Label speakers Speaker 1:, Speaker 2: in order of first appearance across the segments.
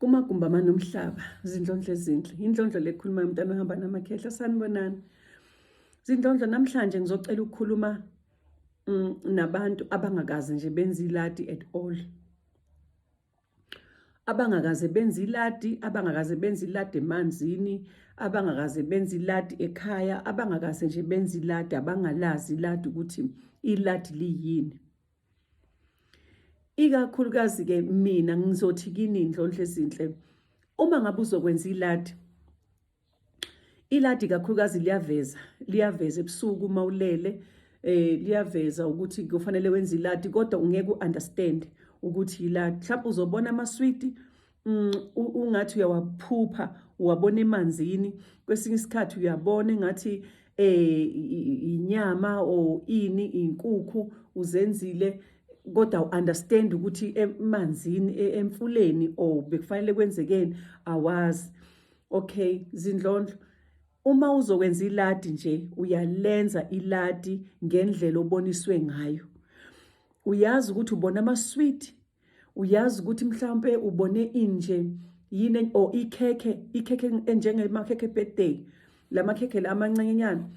Speaker 1: Kumagumba amanomhlaba, zindlondlo ezinhle. Indlondlo lekhuluma umntana ohamba namakhehla, sanibonani. Zindlondlo, namhlanje ngizocela ukukhuluma nabantu abangakaze nje benze iladi at all. Abangakaze benze iladi, abangakaze benze iladi emanzini, abangakaze benze iladi ekhaya, abangakaze nje benze iladi, abangalazi iladi ukuthi iladi liyini. Ikakhulukazi-ke mina ngizothi kini indlondlo ezinhle, uma ngabe uzokwenza iladi kakhulukazi liyaveza ebusuku uma ulele, liyaveza ukuthi kufanele wenze iladi, kodwa ungeke u-understand ukuthi iladi. Mhlawumbe uzobona amaswiti ungathi uyawaphupha, uwabona emanzini, kwesinye isikhathi uyabona engathi inyama or inkukhu uzenzile, kodwa u-understand ukuthi emanzini emfuleni or bekufanele kwenzekeni awazi. Okay, zindlondlo, uma uzokwenza iladi nje uyalenza iladi ngendlela oboniswe ngayo. Uyazi ukuthi ubona amaswiti, uyazi ukuthi mhlawumbe ubone inje yini or ikhekhe enjengemakhekhe birthday, lamakhekhe la amancanyenyana.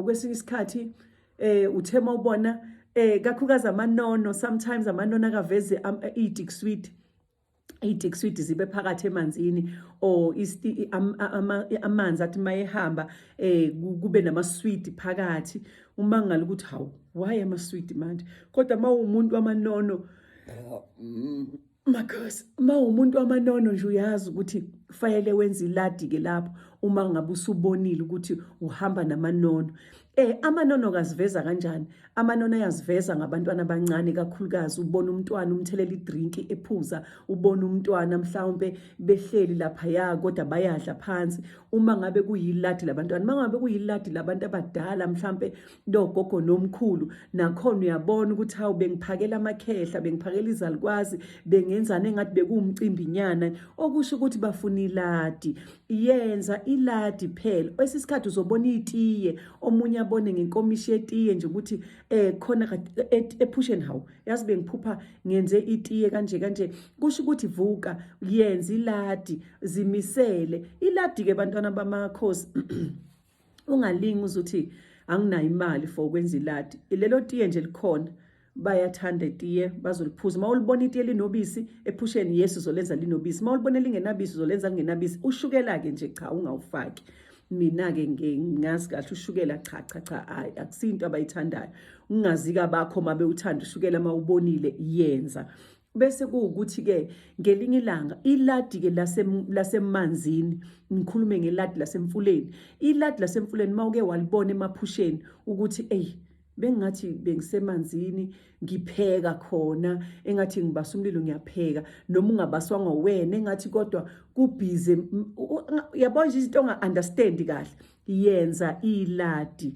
Speaker 1: Kwesinye isikhathi uthema ubona kakhulukazi amanono, sometimes amanono akaveze i-dick sweet zibe phakathi emanzini, or amanzi athi mayehamba kube namaswiti phakathi. Uma ngale ukuthi hawu, why amaswiti manje? Kodwa uma umuntu wamanono, makhosi, uma umuntu wamanono nje uyazi ukuthi kufanele wenze iladi-ke lapho, uma ngabe usubonile ukuthi uhamba namanono. Amanono kaziveza kanjani? Amanono ayaziveza ngabantwana abancane kakhulukazi. Ubona umntwana umthelela idrinki ephuza, ubona umntwana mhlawumbe behleli laphaya kodwa bayadla phansi. Uma ngabe kuyiladi labantwana, uma ngabe kuyiladi labantu abadala, mhlawumbe nogogo nomkhulu, nakhona uyabona ukuthi hawu, bengiphakela amakhehla, bengiphakela izalukazi, bengenzana engathi bekuwumcimbi nyana, okusho ukuthi bafuna iladi. Yenza iladi phela. Kwesikhathi uzobona itiye, omunye abone ngenkomishi yetiye nje ukuthi khona ephusheni, hawu, yazi bengiphupha ngenze itiye kanje. Kusho ukuthi vuka, yenza iladi, zimisele iladi-ke bantwana bamakhosi. Ungalingi uzuthi anginayo imali for ukwenza iladi. Lelo tiye nje likhona, bayathanda itiye, bazoliphuza. Uma ulibona itiye linobisi ephusheni, yes, uzolenza linobisi. Uma ulibona lingenabisi, uzolenza lingenabisi. Ushukela-ke nje cha ungawufaki. Mina-ke ngazi kahle ushukela cha, akusinto abayithandayo. Ungazi-ke abakho uma bewuthanda ushukela, uma ubonile yenza. Bese kuwukuthi-ke ngelinye ilanga iladi-ke lasemanzini, ngikhulume ngeladi lasemfuleni. Iladi lasemfuleni uma uke walibona emaphusheni ukuthi bengathi bengisemanzini ngipheka khona, engathi ngibasa umlilo ngiyapheka, noma ungabaswanga wena engathi kodwa kubhize, yabona nje izinto onga-understand kahle. Yenza iladi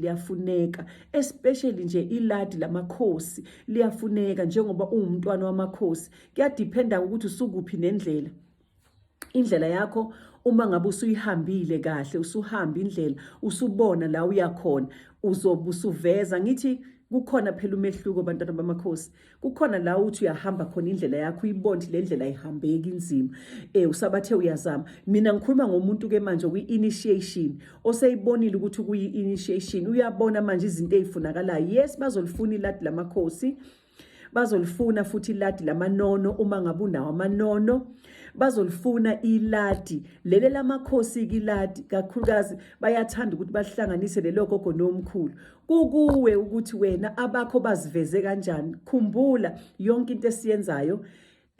Speaker 1: liyafuneka, especially nje iladi lamakhosi liyafuneka, njengoba uwumntwana wamakhosi. Kuyadependa ukuthi usukuphi nendlela. Indlela yakho uma ngabe usuyihambile kahle, usuhamba indlela, usubona la uyakhona, uzobe usuveza. Ngithi kukhona phela umehluko bantwana bamakhosi. Kukhona la uthi uyahamba khona indlela yakho, uyibone le ndlela ayihambeki inzima, usabathe uyazama. Mina ngikhuluma ngomuntu-ke manje kwi-initiation, oseyibonile ukuthi kuyi-initiation, uyabona manje izinto ezifunakalayo. Yes, bazolifuna iladi lamakhosi, bazolifuna futhi iladi lamanono uma ngabe unawo amanono, bazolifuna iladi lele lamakhosi-ke. Iladi kakhulukazi bayathanda ukuthi bahlanganise lelo gogo nomkhulu. Kukuwe ukuthi wena abakho baziveze kanjani. Khumbula yonke into esiyenzayo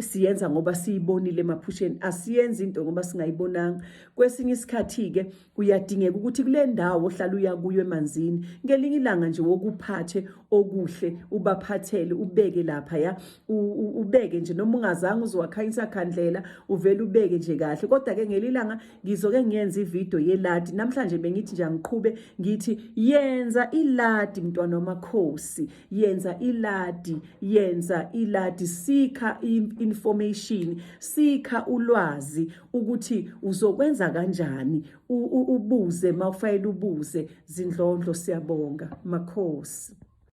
Speaker 1: siyenza ngoba siyibonile emaphusheni, asiyenzi into ngoba singayibonanga. Kwesinye isikhathi-ke kuyadingeka ukuthi kule ndawo ohlala uya kuyo emanzini, ngelinye ilanga nje wokuphathe okuhle, ubaphathele, ubeke lapha ubeke nje, noma ungazange uzowakhanyisa khandlela, uvele ubeke nje kahle. Kodwa-ke ngelinye ilanga ngizoke ngiyenza ividiyo yeladi. Namhlanje bengithi nje angiqhube ngithi yenza iladi mntwana wamakhosi, yenza iladi, sikha information, sikha ulwazi ukuthi uzokwenza kanjani, ubuze mawufanele ubuze. Zindlondlo, siyabonga makhosi.